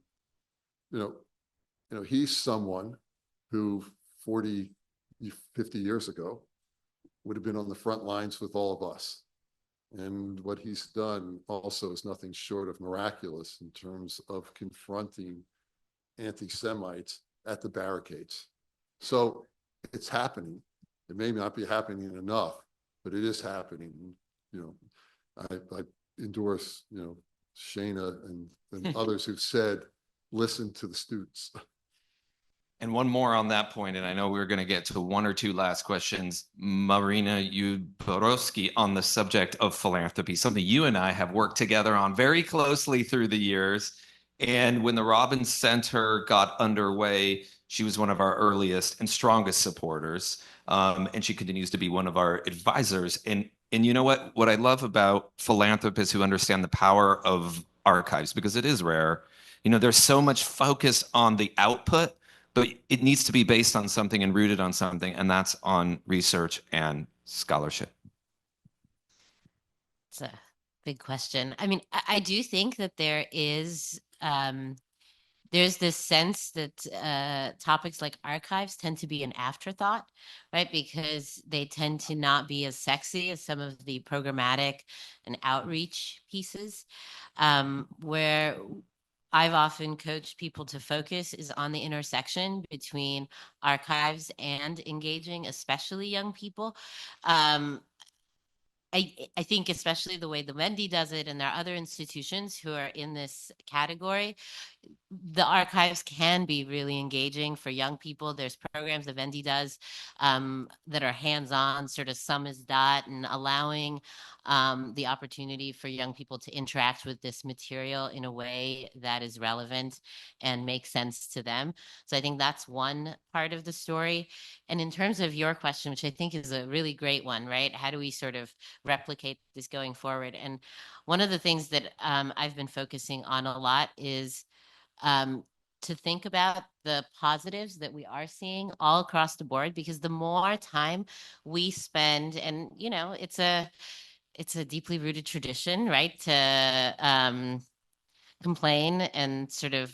he's someone who 40, 50 years ago would have been on the front lines with all of us. And what he's done also is nothing short of miraculous in terms of confronting anti-Semites at the barricades. So it's happening. It may not be happening enough, but it is happening. I endorse, Shana and others who've said, listen to the students. And one more on that point, and I know we're going to get to one or two last questions. Marina Uborowski on the subject of philanthropy, something you and I have worked together on very closely through the years. And when the Robbins Center got underway, she was one of our earliest and strongest supporters. And she continues to be one of our advisors. And you know what? What I love about philanthropists who understand the power of archives, because it is rare, there's so much focus on the output, but it needs to be based on something and rooted on something, and that's on research and scholarship. It's a big question. I mean, I do think that there's this sense that topics like archives tend to be an afterthought, right? Because they tend to not be as sexy as some of the programmatic and outreach pieces, where I've often coached people to focus is on the intersection between archives and engaging, especially young people. I think especially the way the Wende does it, and there are other institutions who are in this category, the archives can be really engaging for young people. There's programs that Wende does that are hands-on, sort of sum is dot, and allowing the opportunity for young people to interact with this material in a way that is relevant and makes sense to them. So I think that's one part of the story. And in terms of your question, which I think is a really great one, right? How do we sort of replicate this going forward? And one of the things that I've been focusing on a lot is to think about the positives that we are seeing all across the board, because the more time we spend, and it's a deeply rooted tradition, right, to complain and sort of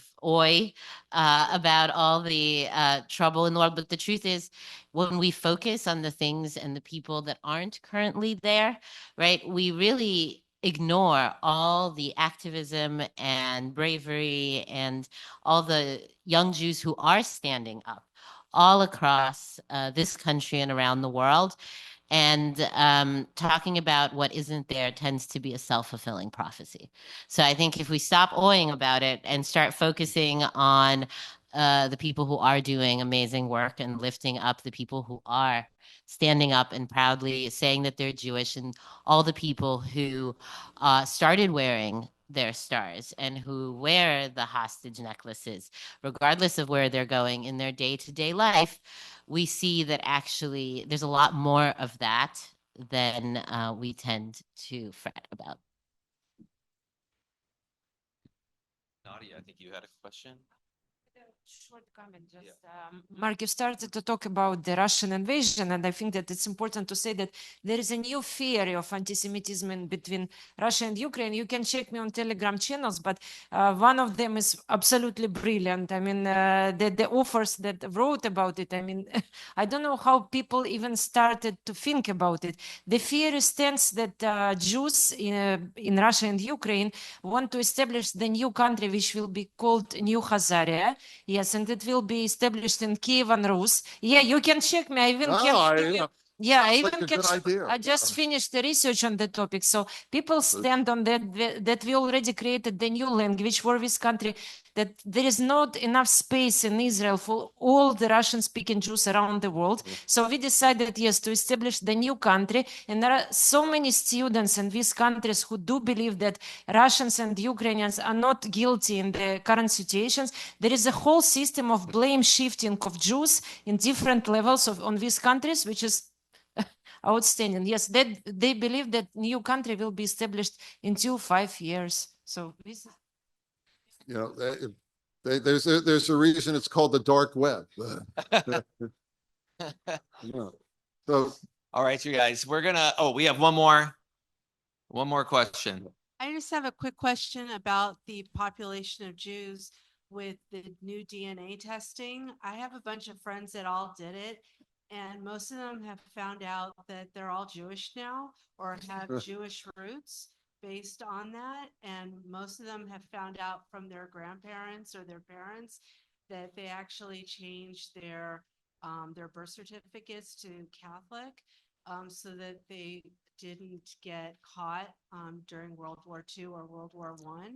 about all the trouble in the world. But the truth is, when we focus on the things and the people that aren't currently there, right, we really ignore all the activism and bravery and all the young Jews who are standing up all across this country and around the world. And talking about what isn't there tends to be a self-fulfilling prophecy. So I think if we stop awing about it and start focusing on the people who are doing amazing work and lifting up the people who are standing up and proudly saying that they're Jewish, and all the people who started wearing their stars and who wear the hostage necklaces, regardless of where they're going in their day-to-day life, we see that actually there's a lot more of that than we tend to fret about. Nadia, I think you had a question. Short comment. Mark, you started to talk about the Russian invasion, and I think that it's important to say that there is a new theory of anti-Semitism between Russia and Ukraine. You can check me on Telegram channels, but one of them is absolutely brilliant. I mean, the authors that wrote about it, I mean, I don't know how people even started to think about it. The theory stands that Jews in Russia and Ukraine want to establish the new country, which will be called New Khazaria. Yes, and it will be established in Kiev and Rus. Yeah, you can check me. I even Yeah, I Sounds like even a good catch, idea. I just finished the research on the topic. So people stand on that we already created the new language for this country, that there is not enough space in Israel for all the Russian speaking Jews around the world. So we decided, yes, to establish the new country. And there are so many students in these countries who do believe that Russians and Ukrainians are not guilty in the current situations. There is a whole system of blame shifting of Jews in different levels on these countries, which is outstanding. Yes, they believe that new country will be established in 5 years. So this is You know, there's a reason it's called the dark web. Yeah. So All right, you guys, we have one more question. I just have a quick question about the population of Jews with the new DNA testing. I have a bunch of friends that all did it, and most of them have found out that they're all Jewish now or have Jewish roots based on that. And most of them have found out from their grandparents or their parents that they actually changed their birth certificates to Catholic, so that they didn't get caught during World War II or World War I.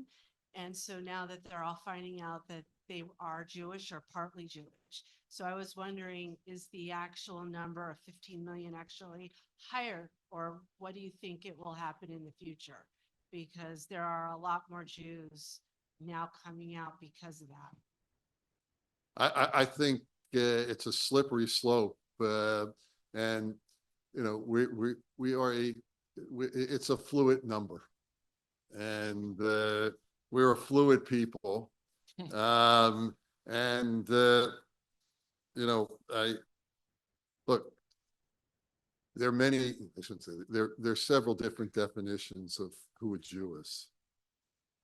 And so now that they're all finding out that they are Jewish or partly Jewish. So I was wondering, is the actual number of 15 million actually higher, or what do you think it will happen in the future? Because there are a lot more Jews now coming out because of that. I think it's a slippery slope, and you know it's a fluid number, and we're a fluid people, and you know look. There are many. I shouldn't say there. There's several different definitions of who a Jew is,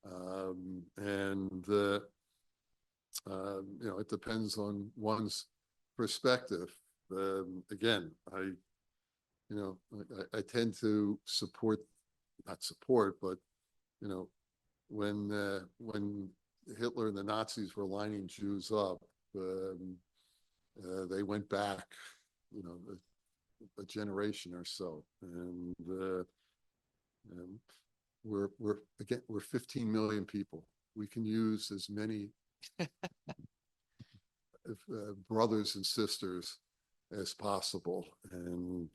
and you know, it depends on one's perspective. Again, I tend to not support, but you know, when Hitler and the Nazis were lining Jews up, they went back, you know, a generation or so, and we're 15 million people. We can use as many brothers and sisters as possible, and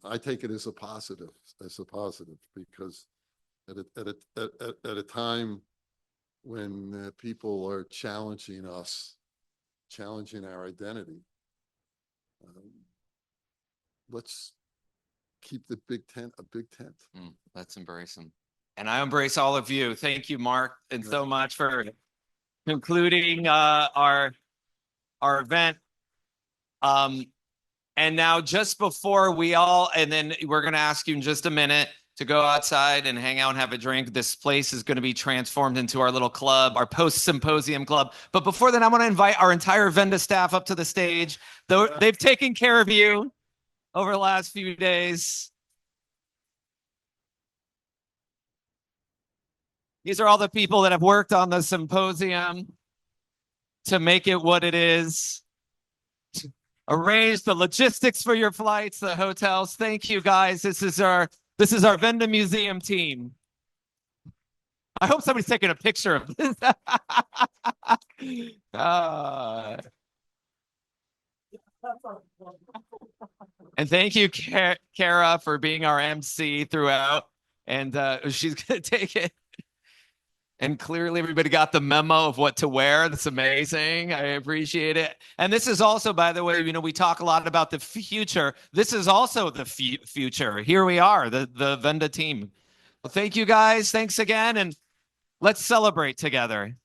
I take it as a positive, because at a time when people are challenging us, challenging our identity, let's keep the big tent a big tent. Let's embrace them. And I embrace all of you. Thank you, Mark, and so much for concluding our event. And now just before and then we're going to ask you in just a minute to go outside and hang out and have a drink. This place is going to be transformed into our little club, our post-symposium club. But before then, I want to invite our entire Wende staff up to the stage. They've taken care of you over the last few days. These are all the people that have worked on the symposium to make it what it is. Arrange the logistics for your flights, the hotels. Thank you, guys. This is our Wende Museum team. I hope somebody's taking a picture of this. And thank you, Kara, for being our MC throughout. And she's going to take it. And clearly everybody got the memo of what to wear. That's amazing. I appreciate it. And this is also, by the way, you know, we talk a lot about the future. This is also the future. Here we are, the Wende team. Well, thank you guys. Thanks again. And let's celebrate together.